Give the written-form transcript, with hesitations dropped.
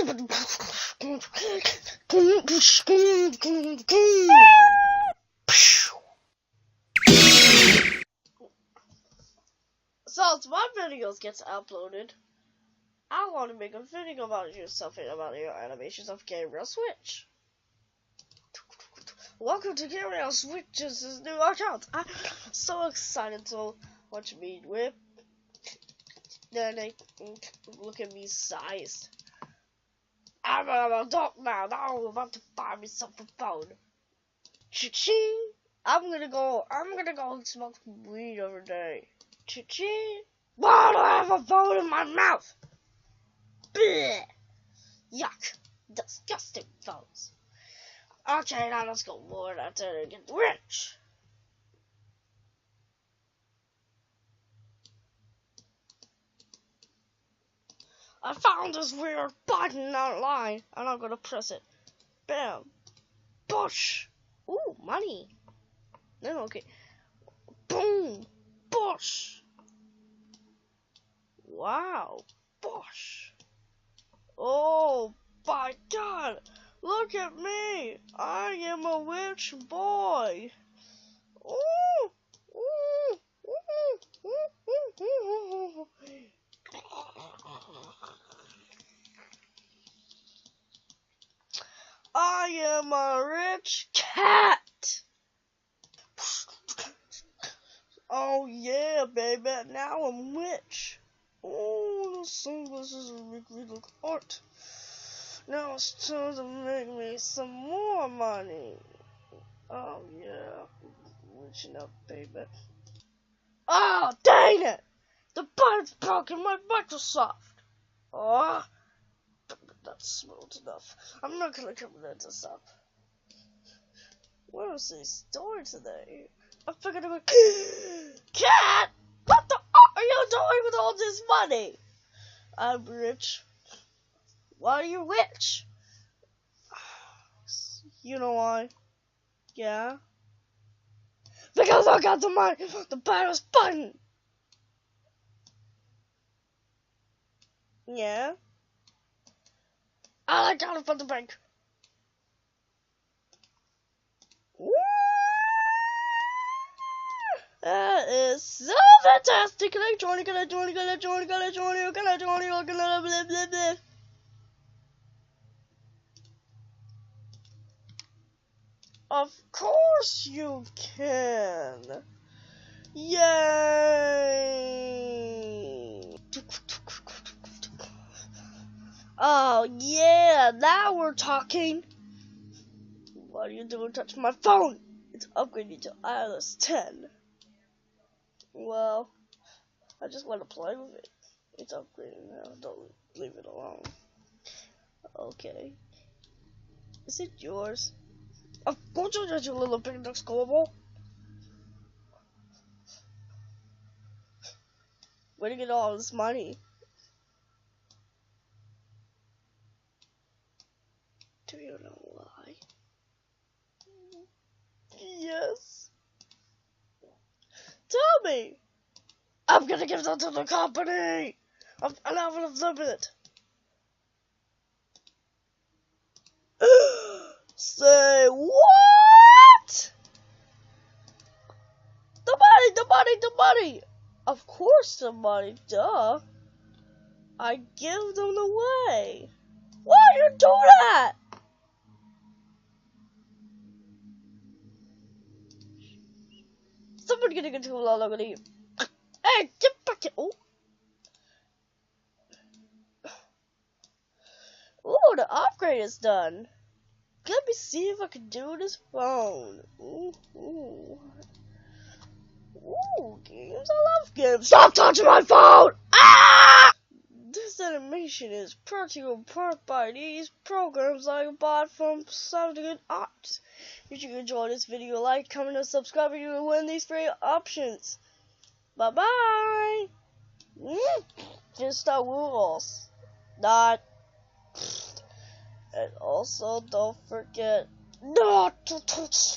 So as my videos gets uploaded, I want to make a video about you, something about your animations of Gabriel Switch. Welcome to Gabriel Switch's new account. I'm so excited to watch me with. Then they look at me size. I'm an adult now. Now I'm about to buy myself a phone. Cha-ching! I'm gonna go and smoke weed every day. Cha-ching! Why do I have a phone in my mouth? Blech! Yuck! Disgusting phones. Okay, now let's go more after I get rich. I found this weird button online, and I'm gonna press it. Bam! Push! Ooh, money! Then okay. Boom! Push! Wow! Push! Oh my God! Look at me! I am a rich boy! Ooh! Ooh! Ooh! Ooh! I am a rich cat! Oh yeah, baby, now I'm rich. Oh, this is a really good art. Now it's time to make me some more money. Oh yeah, reaching up, baby. Oh, dang it! The button's broken my Microsoft. Oh, that's smooth enough. I'm not gonna come into this up. Where is the store today? I figured out. Cat! What the are you doing with all this money? I'm rich. Why are you rich? You know why? Yeah? Because I got the money! The Paris button! Yeah? I got it from the bank. Woo! That is so fantastic! Can I join? Can I join? Can I join? Can I join you? Can I join you? Can I blah blah blah? Of course you can! Yay! Oh yeah, now we're talking! What are you doing? Touch my phone! It's upgraded to iOS 10. Well, I just want to play with it. It's upgraded now. Don't leave it alone. Okay. Is it yours? Of course it is, you little picnic scoreboard. Where do you get all this money? Do you know why? Yes. Tell me. I'm gonna give that to the company. I'm not gonna flip it. Say what? The money, the money, the money. Of course the money, duh. I give them away. Why do you do that? Somebody's gonna get too long, I'm gonna eat. Hey, get back here. Oh. Ooh, the upgrade is done. Let me see if I can do this phone. Ooh, ooh. Ooh, games. I love games. Stop touching my phone! Ah! This animation is practically part by these programs I bought from Sounding Arts. If you enjoy this video, like, comment, and subscribe, and you will win these free options. Bye bye! Just the rules. Not. And also, don't forget not to touch